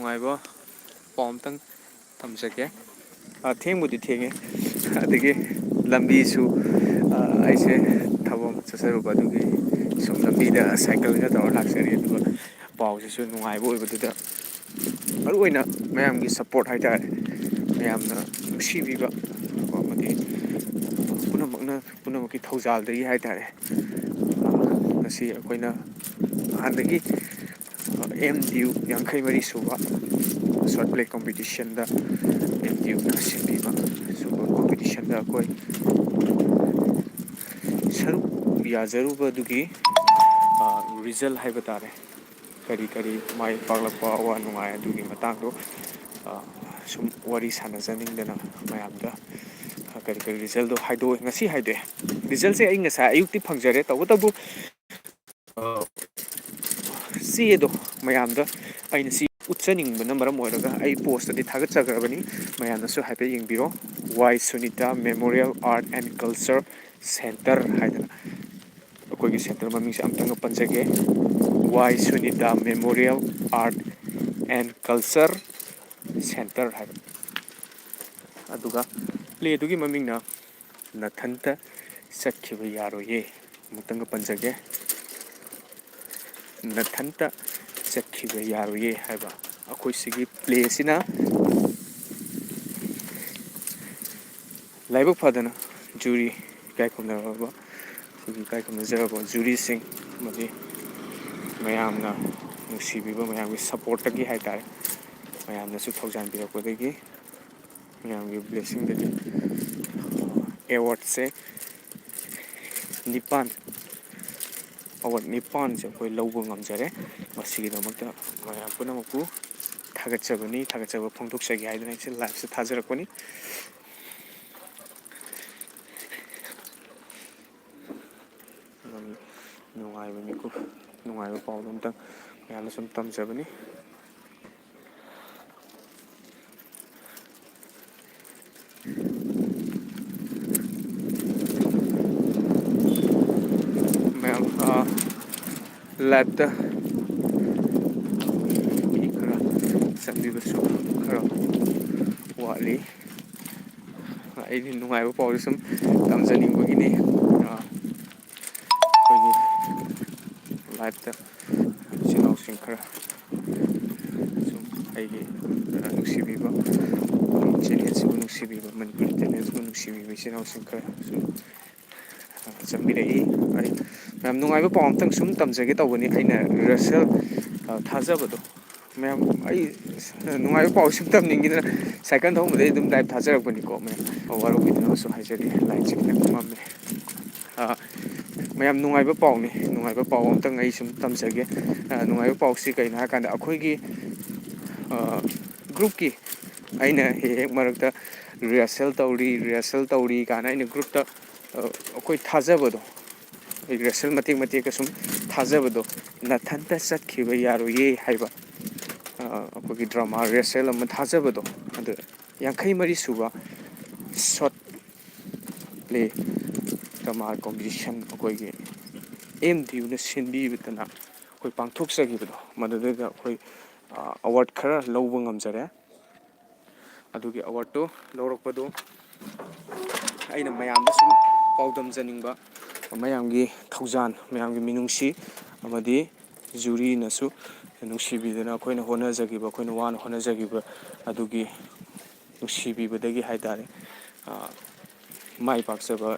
ꯅꯨꯡꯉꯥꯏꯕ ꯄꯥꯎ ꯑꯝꯇꯪ ꯊꯝꯖꯒꯦ꯫ ꯊꯦꯡꯕꯨꯗꯤ ꯊꯦꯡꯉꯦ ꯑꯗꯒꯤ ꯂꯝꯕꯤꯁꯨ ꯑꯩꯁꯦ ꯊꯕꯛ ꯑꯃ ꯆꯠꯆꯔꯨꯕ ꯑꯗꯨꯒꯤ ꯁꯨꯝ ꯂꯝꯕꯤꯗ ꯁꯥꯏꯀꯜꯒ ꯇꯧꯔ ꯂꯥꯛꯆꯔꯤ ꯑꯗꯨꯒ ꯄꯥꯎꯁꯤꯁꯨ ꯅꯨꯡꯉꯥꯏꯕ ꯑꯣꯏꯕꯗꯨꯗ ꯃꯔꯨ ꯑꯣꯏꯅ ꯃꯌꯥꯝꯒꯤ ꯁꯄꯣꯔꯠ ꯍꯥꯏꯇꯥꯔꯦ ꯃꯌꯥꯝꯅ ꯅꯨꯡꯁꯤꯕꯤꯕ ꯑꯃꯗꯤ ꯄꯨꯝꯅꯃꯛꯀꯤ ꯊꯧꯖꯥꯜꯗꯒꯤ ꯍꯥꯏꯇꯥꯔꯦ ꯉꯁꯤ ꯑꯩꯈꯣꯏꯅ ꯍꯥꯟꯅꯗꯒꯤ MDU 53 ꯁꯨꯕ ꯁꯣꯔꯠ ꯄ꯭ꯂꯦ ꯀꯣꯝꯄꯤꯇꯤꯁꯟꯗ MDUꯅ ꯁꯤꯟꯕꯤꯕ ꯁꯨꯝꯕ ꯀꯣꯝꯄꯤꯇꯤꯁꯟꯗ ꯑꯩꯈꯣꯏ ꯁꯔꯨꯛ ꯌꯥꯖꯔꯨꯕꯗꯨꯒꯤ ꯔꯤꯖꯜ ꯍꯥꯏꯕ ꯇꯥꯔꯦ ꯀꯔꯤ ꯀꯔꯤ ꯃꯥꯏ ꯄꯥꯛꯂꯛꯄ ꯑꯋꯥ ꯅꯨꯡꯉꯥꯏ ꯑꯗꯨꯒꯤ ꯃꯇꯥꯡꯗꯣ ꯁꯨꯝ ꯋꯥꯔꯤ ꯁꯥꯟꯅꯖꯅꯤꯡꯗꯅ ꯃꯌꯥꯝꯗ ꯀꯔꯤ ꯀꯔꯤ ꯔꯤꯖꯜꯗꯣ ꯍꯥꯏꯗꯣꯛꯑꯦ ꯉꯁꯤ ꯍꯥꯏꯗꯣꯛꯑꯦ ꯔꯤꯖꯜꯁꯦ ꯑꯩ ꯉꯁꯥꯏ ꯑꯌꯨꯛꯇꯤ ꯐꯪꯖꯔꯦ ꯇꯧꯕꯇꯕꯨ ꯆꯦꯗꯣ ꯃꯌꯥꯝꯗ ꯑꯩꯅ ꯁꯤ ꯎꯠꯆꯅꯤꯡꯕꯅ ꯃꯔꯝ ꯑꯣꯏꯔꯒ ꯑꯩ ꯄꯣꯁꯇꯗꯤ ꯊꯥꯒꯠꯆꯈ꯭ꯔꯕꯅꯤ ꯃꯌꯥꯝꯅꯁꯨ ꯍꯥꯏꯐꯦꯠ ꯌꯦꯡꯕꯤꯔꯣ Y Sunita memorial art and culture centre ꯍꯥꯏꯗꯅ ꯑꯩꯈꯣꯏꯒꯤ ꯁꯦꯟꯇꯔ ꯃꯃꯤꯡꯁꯦ ꯑꯝꯇꯪꯒ ꯄꯟꯖꯒꯦ Y Sunita memorial art and culture centre ꯍꯥꯏꯕ ꯑꯗꯨꯒ ꯄ꯭ꯂꯦꯗꯨꯒꯤ ꯃꯃꯤꯡꯅ ꯅꯊꯟꯇ ꯆꯠꯈꯤꯕ ꯌꯥꯔꯣꯏꯌꯦ ꯑꯃꯨꯛꯇꯪꯒ ꯄꯟꯖꯒꯦ ꯅꯊꯟꯇ ꯆꯠꯈꯤꯕ ꯌꯥꯔꯣꯏꯌꯦ ꯍꯥꯏꯕ ꯑꯩꯈꯣꯏ ꯁꯤꯒꯤ ꯄ꯭ꯂꯦꯁꯤꯅ ꯂꯥꯏꯕꯛ ꯐꯗꯅ ꯖꯨꯔꯤ ꯏꯀꯥꯏꯈꯨꯝꯅꯔꯕ ꯑꯩꯈꯣꯏꯒꯤ ꯏꯀꯥꯏꯈꯨꯝꯅꯖꯔꯕ ꯖꯨꯔꯤꯁꯤꯡ ꯑꯃꯗꯤ ꯃꯌꯥꯝꯅ ꯅꯨꯡꯁꯤꯕꯤꯕ ꯃꯌꯥꯝꯒꯤ ꯁꯄꯣꯔꯠꯇꯒꯤ ꯍꯥꯏꯇꯥꯔꯦ ꯃꯌꯥꯝꯅꯁꯨ ꯊꯧꯖꯥꯟꯕꯤꯔꯛꯄꯗꯒꯤ ꯃꯌꯥꯝꯒꯤ ꯕ꯭ꯂꯦꯁꯤꯡꯗꯒꯤ ꯑꯦꯋꯥꯔꯠꯁꯦ ꯑꯋꯥꯔꯗ 9ꯁꯦ ꯑꯩꯈꯣꯏ ꯂꯧꯕ ꯉꯝꯖꯔꯦ ꯃꯁꯤꯒꯤꯗꯃꯛꯇ ꯃꯌꯥꯝ ꯄꯨꯝꯅꯃꯛꯄꯨ ꯊꯥꯒꯠꯆꯕ ꯐꯣꯡꯗꯣꯛꯆꯒꯦ ꯍꯥꯏꯗꯅ ꯑꯩꯁꯦ ꯂꯥꯏꯚꯁꯦ ꯊꯥꯖꯔꯛꯄꯅꯤ ꯅꯨꯡꯉꯥꯏꯕ ꯃꯤꯀꯨꯞ ꯅꯨꯡꯉꯥꯏꯕ ꯄꯥꯎꯗꯣ ꯑꯝꯇꯪ ꯃꯌꯥꯝꯅ ꯁꯨꯝ ꯇꯝꯖꯕꯅꯤ ꯃꯌꯥꯝ ꯂꯥꯏꯚꯇ ꯃꯤ ꯈꯔ ꯆꯪꯕꯤꯕꯁꯨ ꯈꯔ ꯋꯥꯠꯂꯤ ꯑꯩꯗꯤ ꯅꯨꯡꯉꯥꯏꯕ ꯄꯥꯎꯁꯦ ꯁꯨꯝ ꯇꯝꯖꯅꯤꯡꯕꯒꯤꯅꯤ ꯑꯩꯈꯣꯏꯒꯤ ꯂꯥꯏꯚꯇ ꯏꯆꯤꯜ ꯏꯅꯥꯎꯁꯤꯡ ꯈꯔ ꯁꯨꯝ ꯑꯩꯒꯤ ꯅꯨꯡꯁꯤꯕꯤꯕ ꯆꯦꯅꯦꯜꯁꯤꯕꯨ ꯅꯨꯡꯁꯤꯕꯤꯕ ꯃꯅꯤꯄꯨꯔꯤ ꯆꯦꯅꯦꯜꯁꯤꯕꯨ ꯅꯨꯡꯁꯤꯕꯤꯕ ꯏꯆꯤꯜ ꯏꯅꯥꯎꯁꯤꯡ ꯈꯔ ꯁꯨꯝ ꯆꯪꯕꯤꯔꯛꯏ ꯌꯥꯝ ꯅꯨꯡꯉꯥꯏꯕ ꯄꯥꯎ ꯑꯝꯇꯪ ꯁꯨꯝ ꯇꯝꯖꯒꯦ ꯇꯧꯕꯅꯤ ꯑꯩꯅ ꯔꯤꯍꯔꯁꯦꯜ ꯊꯥꯖꯕꯗꯣ ꯃꯌꯥꯝ ꯑꯩ ꯅꯨꯡꯉꯥꯏꯕ ꯄꯥꯎ ꯁꯨꯝ ꯇꯝꯅꯤꯡꯉꯤꯗꯅ ꯁꯥꯏꯀꯜ ꯊꯧꯕꯗꯩ ꯑꯗꯨꯝ ꯂꯥꯏꯚ ꯊꯥꯖꯔꯛꯄꯅꯤꯀꯣ ꯃꯌꯥꯝ ꯋꯥꯔꯧꯕꯤꯗꯅꯕꯁꯨ ꯍꯥꯏꯖꯔꯤ ꯂꯥꯏꯟꯁꯦ ꯈꯤꯇꯪ ꯃꯝꯃꯦ ꯃꯌꯥꯝ ꯅꯨꯡꯉꯥꯏꯕ ꯄꯥꯎꯅꯤ ꯅꯨꯡꯉꯥꯏꯕ ꯄꯥꯎ ꯑꯝꯇꯪ ꯑꯩ ꯁꯨꯝ ꯇꯝꯖꯒꯦ ꯅꯨꯡꯉꯥꯏꯕ ꯄꯥꯎꯁꯤ ꯀꯩꯅꯣ ꯍꯥꯏꯔꯀꯥꯟꯗ ꯑꯩꯈꯣꯏꯒꯤ ꯒ꯭ꯔꯨꯞꯀꯤ ꯑꯩꯅ ꯍꯦꯛ ꯍꯦꯛ ꯃꯔꯛꯇ ꯔꯤꯍꯔꯁꯦꯜ ꯇꯧꯔꯤ ꯀꯥꯏꯅ ꯑꯩꯅ ꯒ꯭ꯔꯨꯞꯇ ꯑꯩꯈꯣꯏ ꯊꯥꯖꯕꯗꯣ ꯑꯩ ꯔꯤꯍꯔꯁꯦꯜ ꯃꯇꯦꯛ ꯃꯇꯦꯛꯀ ꯁꯨꯝ ꯊꯥꯖꯕꯗꯣ ꯅꯊꯟꯇ ꯆꯠꯈꯤꯕ ꯌꯥꯔꯣꯏꯌꯦ ꯍꯥꯏꯕ ꯑꯩꯈꯣꯏꯒꯤ ꯗ꯭ꯔꯃꯥ ꯔꯤꯍꯔꯁꯦꯜ ꯑꯃ ꯊꯥꯖꯕꯗꯣ ꯑꯗꯨ 53 ꯁꯨꯕ ꯁꯣꯔꯠ ꯄ꯭ꯂꯦ ꯗ꯭ꯔꯃꯥ ꯀꯣꯝꯄꯤꯇꯤꯁꯟ ꯑꯩꯈꯣꯏꯒꯤ MDUꯅ ꯁꯤꯟꯕꯤꯗꯅ ꯑꯩꯈꯣꯏ ꯄꯥꯡꯊꯣꯛꯆꯈꯤꯕꯗꯣ ꯃꯗꯨꯗꯩꯗ ꯑꯩꯈꯣই ꯑꯋꯥꯔꯗ ꯈꯔ ꯂꯧꯕ ꯉꯝꯖꯔꯦ ꯑꯗꯨꯒꯤ ꯑꯋꯥꯔꯗꯇꯨ ꯂꯧꯔꯛꯄꯗꯨ ꯑꯩꯅ ꯃꯌꯥꯝꯗ ꯁꯨꯝ ꯄꯥꯎꯗꯝꯖꯅꯤꯡꯕ ꯃꯌꯥꯝꯒꯤ ꯊꯧꯖꯥꯟ ꯃꯌꯥꯝꯒꯤ ꯃꯤꯅꯨꯡꯁꯤ ꯑꯃꯗꯤ ꯖꯨꯔꯤꯅꯁꯨ ꯅꯨꯡꯁꯤꯕꯤꯗꯅ ꯑꯩꯈꯣꯏꯅ ꯍꯣꯠꯅꯖꯈꯤꯕ ꯑꯩꯈꯣꯏꯅ ꯋꯥꯅ ꯍꯣꯠꯅꯖꯈꯤꯕ ꯑꯗꯨꯒꯤ ꯅꯨꯡꯁꯤꯕꯤꯕꯗꯒꯤ ꯍꯥꯏꯇꯥꯔꯦ ꯃꯥꯏ ꯄꯥꯛꯆꯕ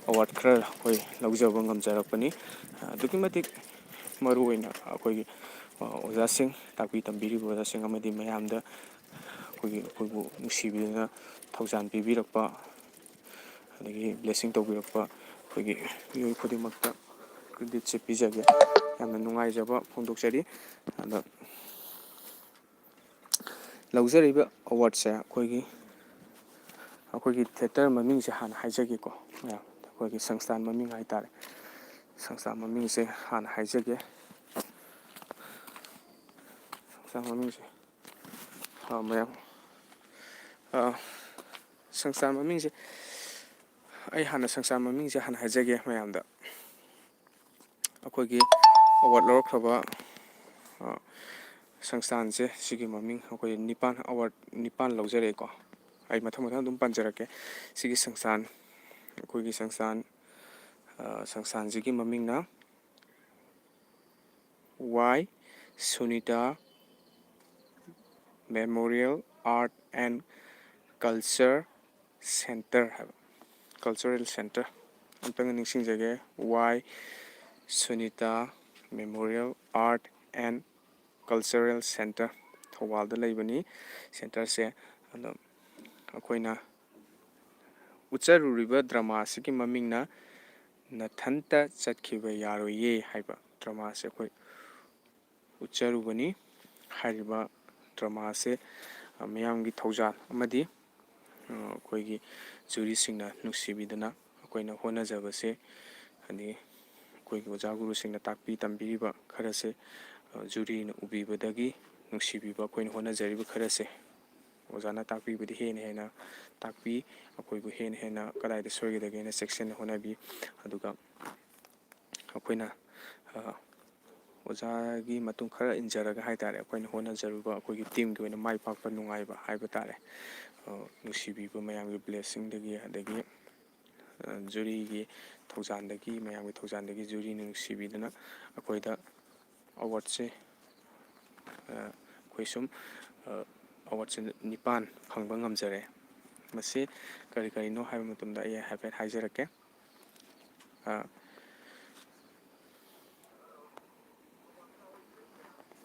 ꯑꯋꯥꯔꯗ ꯈꯔ ꯑꯩꯈꯣꯏ ꯂꯧꯖꯕ ꯉꯝꯖꯔꯛꯄꯅꯤ ꯑꯗꯨꯛꯀꯤ ꯃꯇꯤꯛ ꯃꯔꯨ ꯑꯣꯏꯅ ꯑꯩꯈꯣꯏꯒꯤ ꯑꯣꯖꯥꯁꯤꯡ ꯇꯥꯛꯄꯤ ꯇꯝꯕꯤꯔꯤꯕ ꯑꯣꯖꯥꯁꯤꯡ ꯑꯃꯗꯤ ꯃꯌꯥꯝꯗ ꯑꯩꯈꯣꯏꯕꯨ ꯅꯨꯡꯁꯤꯕꯤꯗꯨꯅ ꯊꯧꯖꯥꯟ ꯄꯤꯕꯤꯔꯛꯄ ꯑꯗꯒꯤ ꯕ꯭ꯂꯦꯁꯤꯡ ꯇꯧꯕꯤꯔꯛꯄ ꯑꯩꯈꯣꯏꯒꯤ ꯃꯤꯑꯣꯏ ꯈꯨꯗꯤꯡꯃꯛꯇ ꯀ꯭ꯔꯦꯗꯤꯠꯁꯦ ꯄꯤꯖꯒꯦ ꯌꯥꯝꯅ ꯅꯨꯡꯉꯥꯏꯖꯕ ꯐꯣꯡꯗꯣꯛꯆꯔꯤ ꯑꯗ ꯂꯧꯖꯔꯤꯕ ꯑꯋꯥꯔꯗꯁꯦ ꯑꯩꯈꯣꯏꯒꯤ ꯊꯦꯇꯔ ꯃꯃꯤꯡꯁꯦ ꯍꯥꯟꯅ ꯍꯥꯏꯖꯒꯦꯀꯣ ꯑꯩꯈꯣꯏꯒꯤ ꯁꯪꯁꯊꯥꯟ ꯃꯃꯤꯡ ꯍꯥꯏꯇꯥꯔꯦ ꯁꯪꯁꯊꯥꯟ ꯃꯃꯤꯡꯁꯦ ꯍꯥꯟꯅ ꯍꯥꯏꯖꯒꯦ ꯁꯪꯁꯊꯥꯟ ꯃꯃꯤꯡꯁꯦ ꯃꯌꯥꯝ ꯁꯪꯁꯊꯥꯟ ꯃꯃꯤꯡꯁꯦ ꯑꯩ ꯍꯥꯟꯅ ꯁꯪꯁꯊꯥꯟ ꯃꯃꯤꯡꯁꯦ ꯍꯥꯟꯅ ꯍꯥꯏꯖꯒꯦ ꯃꯌꯥꯝꯗ ꯑꯩꯈꯣꯏꯒꯤ ꯑꯋꯥꯔꯗ ꯂꯧꯔꯛꯈ꯭ꯔꯕ ꯁꯪꯁꯊꯥꯟꯁꯦ ꯁꯤꯒꯤ ꯃꯃꯤꯡ ꯑꯩꯈꯣꯏ ꯑꯋꯥꯔꯗ 9 ꯂꯧꯖꯔꯦꯀꯣ ꯑꯩ ꯃꯊꯪ ꯃꯊꯪ ꯑꯗꯨꯝ ꯄꯟꯖꯔꯛꯀꯦ ꯁꯤꯒꯤ ꯁꯪꯁꯊꯥꯟ ꯑꯩꯈꯣꯏꯒꯤ ꯁꯪꯁꯊꯥꯟꯁꯤꯒꯤ ꯃꯃꯤꯡꯅ Y Sunita memorial art and culture centre ꯍꯥꯏꯕ ꯀꯜꯆꯔꯦꯜ ꯁꯦꯟꯇꯔ ꯑꯝꯇꯪꯒ ꯅꯤꯡꯁꯤꯡꯖꯒꯦ Y Sunita memorial art and cultural centre ꯊꯧꯕꯥꯜꯗ ꯂꯩꯕꯅꯤ ꯁꯦꯟꯇꯔꯁꯦ ꯑꯗꯣ ꯑꯩꯈꯣꯏꯅ ꯎꯠꯆꯔꯨꯔꯤꯕ ꯗ꯭ꯔꯃꯥ ꯑꯁꯤꯒꯤ ꯃꯃꯤꯡꯅ ꯅꯊꯟꯇ ꯆꯠꯈꯤꯕ ꯌꯥꯔꯣꯏꯌꯦ ꯍꯥꯏꯕ ꯗ꯭ꯔꯃꯥꯁꯦ ꯑꯩꯈꯣꯏ ꯎꯠꯆꯔꯨꯕꯅꯤ ꯍꯥꯏꯔꯤꯕ ꯗ꯭ꯔꯃꯥ ꯑꯁꯦ ꯃꯤꯌꯥꯝꯒꯤ ꯊꯧꯖꯥꯜ ꯑꯃꯗꯤ ꯑꯩꯈꯣꯏꯒꯤ ꯖꯨꯔꯤꯁꯤꯡꯅ ꯅꯨꯡꯁꯤꯕꯤꯗꯨꯅ ꯑꯩꯈꯣꯏꯅ ꯍꯣꯠꯅꯖꯕꯁꯦ ꯍꯥꯏꯗꯤ ꯑꯩꯈꯣꯏꯒꯤ ꯑꯣꯖꯥ ꯒꯨꯔꯨꯁꯤꯡꯅ ꯇꯥꯛꯄꯤ ꯇꯝꯕꯤꯔꯤꯕ ꯈꯔꯁꯦ ꯖꯨꯔꯤꯅ ꯎꯕꯤꯕꯗꯒꯤ ꯅꯨꯡꯁꯤꯕꯤꯕ ꯑꯩꯈꯣꯏꯅ ꯍꯣꯠꯅꯖꯔꯤꯕ ꯈꯔꯁꯦ ꯑꯣꯖꯥꯅ ꯇꯥꯛꯄꯤꯕꯗꯤ ꯍꯦꯟꯅ ꯍꯦꯟꯅ ꯇꯥꯛꯄꯤ ꯑꯩꯈꯣꯏꯕꯨ ꯍꯦꯟꯅ ꯍꯦꯟꯅ ꯀꯗꯥꯏꯗ ꯁꯣꯏꯒꯗꯒꯦꯅ ꯆꯦꯛꯁꯤꯟꯅ ꯍꯣꯠꯅꯕꯤ ꯑꯗꯨꯒ ꯑꯩꯈꯣꯏꯅ ꯑꯣꯖꯥꯒꯤ ꯃꯇꯨꯡ ꯈꯔ ꯏꯟꯖꯔꯒ ꯍꯥꯏꯇꯥꯔꯦ ꯑꯩꯈꯣꯏꯅ ꯍꯣꯠꯅꯖꯔꯨꯕ ꯑꯩꯈꯣꯏꯒꯤ ꯇꯤꯝꯒꯤ ꯑꯣꯏꯅ ꯃꯥꯏ ꯄꯥꯛꯄ ꯅꯨꯡꯉꯥꯏꯕ ꯍꯥꯏꯕ ꯇꯥꯔꯦ ꯅꯨꯡꯁꯤꯕꯤꯕ ꯃꯌꯥꯝꯒꯤ ꯕ꯭ꯂꯦꯁꯤꯡꯗꯒꯤ ꯑꯗꯒꯤ ꯖꯨꯔꯤꯒꯤ ꯊꯧꯖꯥꯟꯗꯒꯤ ꯃꯌꯥꯝꯒꯤ ꯊꯧꯖꯥꯟꯗꯒꯤ ꯖꯨꯔꯤꯅ ꯅꯨꯡꯁꯤꯕꯤꯗꯨꯅ ꯑꯩꯈꯣꯏꯗ ꯑꯋꯥꯔꯗꯁꯦ ꯑꯩꯈꯣꯏ ꯁꯨꯝ ꯑꯋꯥꯔꯗꯁꯦ 9 ꯐꯪꯕ ꯉꯝꯖꯔꯦ ꯃꯁꯤ ꯀꯔꯤ ꯀꯔꯤꯅꯣ ꯍꯥꯏꯕ ꯃꯇꯝꯗ ꯑꯩ ꯍꯥꯏꯐꯦꯠ ꯍꯥꯏꯖꯔꯛꯀꯦ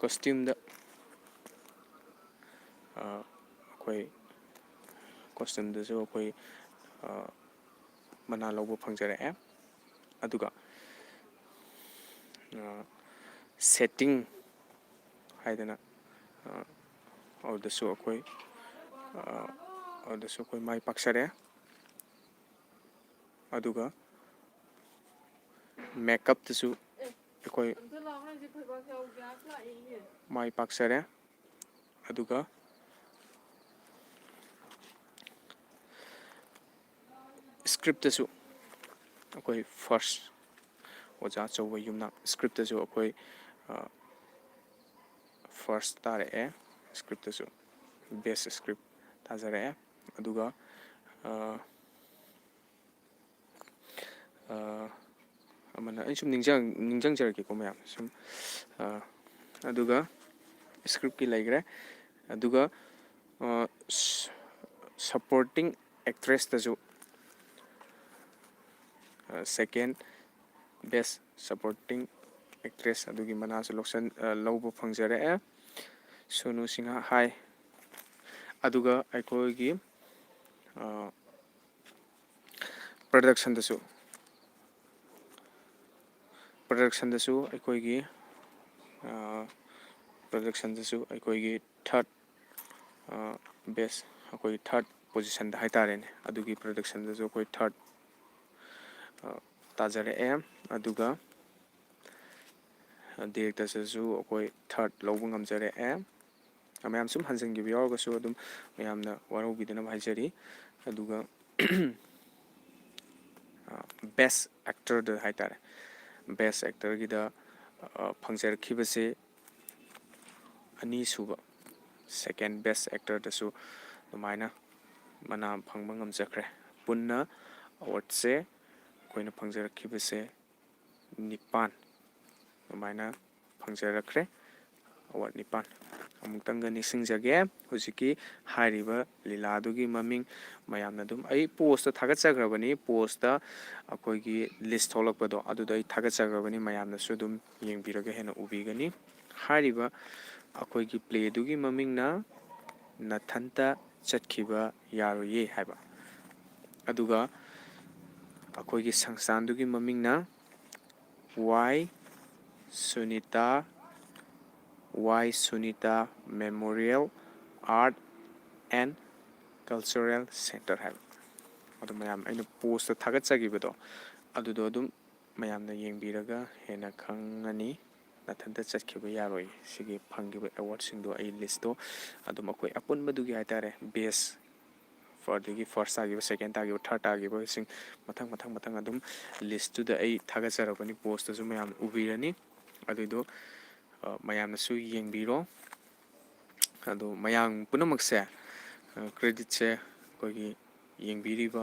ꯀꯣꯁꯇ꯭ꯌꯨꯝꯗ ꯑꯩꯈꯣꯏ ꯀꯣꯁꯇ꯭ꯌꯨꯝꯗꯁꯨ ꯑꯩꯈꯣꯏ ꯃꯅꯥ ꯂꯧꯕ ꯐꯪꯖꯔꯛꯑꯦ ꯑꯗꯨꯒ ꯁꯦꯠꯇꯤꯡ ꯍꯥꯏꯗꯅ ꯑꯗꯨꯗꯁꯨ ꯑꯩꯈꯣꯏ ꯃꯥꯏ ꯄꯥꯛꯆꯔꯦ ꯑꯗꯨꯒ ꯃꯦꯀꯞꯇꯁꯨ ꯑꯩꯈꯣꯏ ꯃꯥꯏ ꯄꯥꯛꯆꯔꯦ ꯑꯗꯨꯒ ꯁꯀ꯭ꯔꯤꯞꯇꯁꯨ ꯑꯩꯈꯣꯏ ꯐꯥꯔꯁ ꯑꯣꯖꯥ ꯑꯆꯧꯕ ꯌꯨꯝꯅꯥꯛ ꯁꯀ꯭ꯔꯤꯞꯇꯁꯨ ꯑꯩꯈꯣꯏ ꯐꯥꯔꯁ ꯇꯥꯔꯛꯑꯦ ꯁꯀ꯭ꯔꯤꯞꯇꯁꯨ ꯕꯦꯁ ꯁꯀ꯭ꯔꯤꯞ ꯇꯥꯖꯔꯛꯑꯦ ꯑꯗꯨꯒ ꯑꯃꯅ ꯑꯩ ꯁꯨꯝ ꯅꯤꯡꯁꯤꯡꯖꯔꯛꯀꯦꯀꯣ ꯃꯌꯥꯝ ꯁꯨꯝ ꯑꯗꯨꯒ ꯁꯀ꯭ꯔꯤꯞꯀꯤ ꯂꯩꯈ꯭ꯔꯦ ꯑꯗꯨꯒ ꯁꯞꯄꯣꯔꯇꯤꯡ ꯑꯦꯛꯇ꯭ꯔꯦꯁꯇꯁꯨ ꯁꯦꯀꯦꯟ ꯕꯦꯁ ꯁꯞꯄꯣꯔꯇꯤꯡ ꯑꯦꯛꯇ꯭ꯔꯦꯁ ꯑꯗꯨꯒꯤ ꯃꯅꯥꯁꯨ ꯂꯧꯕ ꯐꯪꯖꯔꯛꯑꯦ ꯁꯣꯅꯨ ꯁꯤꯡꯍ ꯍꯥꯏ ꯑꯗꯨꯒ ꯑꯩꯈꯣꯏꯒꯤ ꯄ꯭ꯔꯗꯛꯁꯟꯗꯁꯨ ꯑꯩꯈꯣꯏꯒꯤ ꯊꯥꯔꯠ ꯕꯦꯁ ꯑꯩꯈꯣꯏ ꯊꯥꯔꯠ ꯄꯣꯖꯤꯁꯟꯗ ꯍꯥꯏꯇꯥꯔꯦꯅꯦ ꯑꯗꯨꯒꯤ ꯄ꯭ꯔꯗꯛꯁꯟꯗꯁꯨ ꯑꯩꯈꯣꯏ ꯊꯥꯔꯠ ꯇꯥꯖꯔꯛꯑꯦ ꯑꯗꯨꯒ ꯗꯤꯔꯦꯛꯇꯔꯗꯁꯨ ꯑꯩꯈꯣꯏ ꯊꯥꯔꯠ ꯂꯧꯕ ꯉꯝꯖꯔꯛꯑꯦ ꯃꯌꯥꯝ ꯁꯨꯝ ꯍꯟꯖꯤꯟꯈꯤꯕ ꯌꯥꯎꯔꯒꯁꯨ ꯑꯗꯨꯝ ꯃꯌꯥꯝꯅ ꯋꯥꯔꯧꯕꯤꯗꯅꯕ ꯍꯥꯏꯖꯔꯤ ꯑꯗꯨꯒ ꯕꯦꯁ ꯑꯦꯛꯇꯔꯗ ꯍꯥꯏꯇꯥꯔꯦ ꯕꯦꯁ ꯑꯦꯛꯇꯔꯒꯤꯗ ꯐꯪꯖꯔꯛꯈꯤꯕꯁꯦ ꯑꯅꯤꯁꯨꯕ ꯁꯦꯀꯦꯟ ꯕꯦꯁ ꯑꯦꯛꯇꯔꯗꯁꯨ ꯑꯗꯨꯃꯥꯏꯅ ꯃꯅꯥ ꯐꯪꯕ ꯉꯝꯖꯈ꯭ꯔꯦ ꯄꯨꯟꯅ ꯑꯋꯥꯔꯗꯁꯦ ꯑꯩꯈꯣꯏꯅ ꯐꯪꯖꯔꯛꯈꯤꯕꯁꯦ 9 ꯑꯗꯨꯃꯥꯏꯅ ꯐꯪꯖꯔꯛꯈ꯭ರೆ ꯑꯋꯥꯔꯗ 9 ꯑꯃꯨꯛꯇꯪꯒ ꯅꯤꯡꯁꯤꯡꯖꯒꯦ ꯍꯧꯖꯤꯛꯀꯤ ꯍꯥꯏꯔꯤꯕ ꯂꯤꯂꯥꯗꯨꯒꯤ ꯃꯃꯤꯡ ꯃꯌꯥꯝꯅ ꯑꯗꯨꯝ ꯑꯩ ꯄꯣꯁꯇ ꯊꯥꯒꯠꯆꯈ꯭ꯔꯕꯅꯤ ꯄꯣꯁꯇ ꯑꯩꯈꯣꯏꯒꯤ ꯂꯤꯁ ꯊꯣꯛꯂꯛꯄꯗꯣ ꯑꯗꯨꯗ ꯑꯩ ꯊꯥꯒꯠꯆꯈ꯭ꯔꯕꯅꯤ ꯃꯌꯥꯝꯅꯁꯨ ꯑꯗꯨꯝ ꯌꯦꯡꯕꯤꯔꯒ ꯍꯦꯟꯅ ꯎꯕꯤꯒꯅꯤ ꯍꯥꯏꯔꯤꯕ ꯑꯩꯈꯣꯏꯒꯤ ꯄ꯭ꯂꯦꯗꯨꯒꯤ ꯃꯃꯤꯡꯅ ꯅꯊꯟꯇ ꯆꯠꯈꯤꯕ ꯌꯥꯔꯣꯏꯌꯦ ꯍꯥꯏꯕ ꯑꯗꯨꯒ ꯑꯩꯈꯣꯏꯒꯤ ꯁꯪꯁꯊꯥꯟꯗꯨꯒꯤ ꯃꯃꯤꯡꯅ Y Sunita memorial art and cultural centre ꯍꯥꯏꯕ ꯑꯗꯨ ꯃꯌꯥꯝ ꯑꯩꯅ ꯄꯣꯁꯇ ꯊꯥꯒꯠꯆꯈꯤꯕꯗꯣ ꯑꯗꯨꯗꯣ ꯑꯗꯨꯝ ꯃꯌꯥꯝꯅ ꯌꯦꯡꯕꯤꯔꯒ ꯍꯦꯟꯅ ꯈꯪꯉꯅꯤ ꯅꯊꯟꯇ ꯆꯠꯈꯤꯕ ꯌꯥꯔꯣꯏ ꯁꯤꯒꯤ ꯐꯪꯈꯤꯕ ꯑꯦꯋꯥꯔꯗꯁꯤꯡꯗꯣ ꯑꯩ ꯂꯤꯁꯇꯣ ꯑꯗꯨꯝ ꯑꯩꯈꯣꯏ ꯑꯄꯨꯟꯕꯗꯨꯒꯤ ꯍꯥꯏꯇꯥꯔꯦ ꯕꯦꯁ ꯑꯗꯒꯤ ꯐꯥꯔꯁ ꯇꯥꯈꯤꯕ ꯁꯦꯀꯦꯟ ꯇꯥꯈꯤꯕ ꯊꯥꯔꯠ ꯇꯥꯈꯤꯕꯁꯤꯡ ꯃꯊꯪ ꯑꯗꯨꯝ ꯂꯤꯁꯇꯨꯗ ꯑꯩ ꯊꯥꯒꯠꯆꯔꯛꯄꯅꯤ ꯄꯣꯁꯇꯁꯨ ꯃꯌꯥꯝ ꯎꯕꯤꯔꯅꯤ ꯑꯗꯨꯏꯗꯣ ꯃꯌꯥꯝꯅꯁꯨ ꯌꯦꯡꯕꯤꯔꯣ ꯑꯗꯣ ꯃꯌꯥꯝ ꯄꯨꯝꯅꯃꯛꯁꯦ ꯀ꯭ꯔꯦꯗꯤꯠꯁꯦ ꯑꯩꯈꯣꯏꯒꯤ ꯌꯦꯡꯕꯤꯔꯤꯕ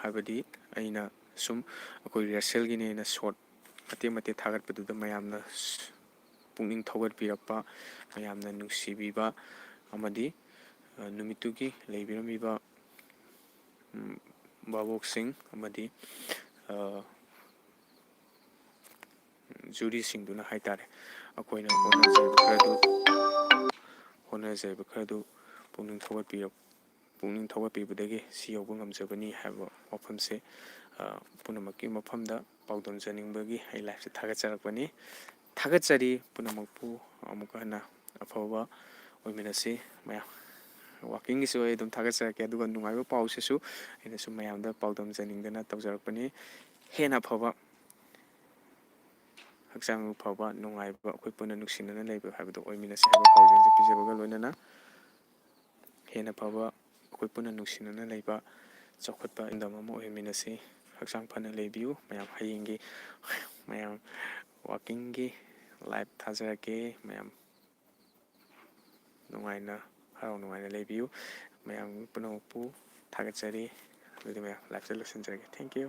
ꯍꯥꯏꯕꯗꯤ ꯑꯩꯅ ꯁꯨꯝ ꯑꯩꯈꯣꯏ ꯔꯤꯍꯔꯁꯦꯜꯒꯤꯅꯦꯅ ꯁꯣꯔꯠ ꯃꯇꯦꯛ ꯃꯇꯦꯛ ꯊꯥꯒꯠꯄꯗꯨꯗ ꯃꯌꯥꯝꯅ ꯄꯨꯛꯅꯤꯡ ꯊꯧꯒꯠꯄꯤꯔꯛꯄ, ꯃꯌꯥꯝꯅ ꯅꯨꯡꯁꯤꯕꯤꯕ, ꯑꯃꯗꯤ ꯅꯨꯃꯤꯠꯇꯨꯒꯤ ꯂꯩꯕꯤꯔꯝꯃꯤꯕ ꯚꯥꯕꯣꯛꯁꯤꯡ ꯑꯃꯗꯤ ꯖꯨꯔꯤꯁꯤꯡꯗꯨꯅ ꯍꯥꯏꯇꯥꯔꯦ, ꯑꯩꯈꯣꯏꯅ ꯍꯣꯠꯅꯖꯕ ꯈꯔꯗꯨ ꯄꯨꯛꯅꯤꯡ ꯊꯧꯒꯠꯄꯤꯕꯗꯒꯤ ꯁꯤ ꯌꯧꯕ ꯉꯝꯖꯕꯅꯤ ꯍꯥꯏꯕ ꯋꯥꯐꯝꯁꯦ ꯄꯨꯝꯅꯃꯛꯀꯤ ꯃꯐꯝꯗ ꯄꯥꯎꯗꯝꯖꯅꯤꯡꯕꯒꯤ ꯑꯩ ꯂꯥꯏꯐꯁꯦ ꯊꯥꯒꯠꯆꯔꯛꯄꯅꯤ꯫ ꯊꯥꯒꯠꯆꯔꯤ ꯄꯨꯝꯅꯃꯛꯄꯨ ꯑꯃꯨꯛꯀ ꯍꯟꯅ ꯑꯐꯕ ꯑꯣꯏꯃꯤꯟꯅꯁꯤ ꯃꯌꯥꯝ꯫ ꯋꯥꯛꯀꯤꯡꯒꯤꯁꯨ ꯑꯩ ꯑꯗꯨꯝ ꯊꯥꯒꯠꯆꯔꯛꯀꯦ, ꯑꯗꯨꯒ ꯅꯨꯡꯉꯥꯏꯕ ꯄꯥꯎꯁꯤꯁꯨ ꯑꯩꯅ ꯁꯨꯝ ꯃꯌꯥꯝꯗ ꯄꯥꯎꯗꯝꯖꯅꯤꯡꯗꯅ ꯇꯧꯖꯔꯛꯄꯅꯤ꯫ ꯍꯦꯟꯅ ꯐꯕ, ꯍꯛꯆꯥꯡ ꯐꯕ, ꯅꯨꯡꯉꯥꯏꯕ, ꯑꯩꯈꯣꯏ ꯄꯨꯟꯅ ꯅꯨꯡꯁꯤꯅꯅ ꯂꯩꯕ ꯍꯥꯏꯕꯗꯣ ꯑꯣꯏꯃꯤꯟꯅꯁꯤ ꯍꯥꯏꯕ ꯄꯥꯎꯖꯦꯜꯁꯦ ꯄꯤꯖꯕꯒ ꯂꯣꯏꯅꯅ ꯍꯦꯟꯅ ꯐꯕ, ꯑꯩꯈꯣꯏ ꯄꯨꯟꯅ ꯅꯨꯡꯁꯤꯅꯅ ꯂꯩꯕ, ꯆꯥꯎꯈꯠꯄ ꯏꯟꯗꯝ ꯑꯃ ꯑꯣꯏꯃꯤꯟꯅꯁꯤ꯫ ꯍꯛꯆꯥꯡ ꯐꯅ ꯂꯩꯕꯤꯌꯨ ꯃꯌꯥꯝ꯫ ꯍꯌꯦꯡꯒꯤ ꯃꯌꯥꯝ ꯋꯥꯛꯀꯤꯡꯒꯤ ꯂꯥꯏꯐ ꯊꯥꯖꯔꯛꯀꯦ ꯃꯌꯥꯝ꯫ ꯅꯨꯡꯉꯥꯏꯅ, ꯍꯔꯥꯎ ꯅꯨꯡꯉꯥꯏꯅ ꯂꯩꯕꯤꯌꯨ꯫ ꯃꯌꯥꯝ ꯄꯨꯝꯅꯃꯛꯄꯨ ꯊꯥꯒꯠꯆꯔꯤ꯫ ꯑꯗꯨꯗꯤ ꯃꯌꯥꯝ ꯂꯥꯏꯐꯁꯦ ꯂꯣꯏꯁꯤꯟꯖꯔꯒꯦ꯫ Thank you.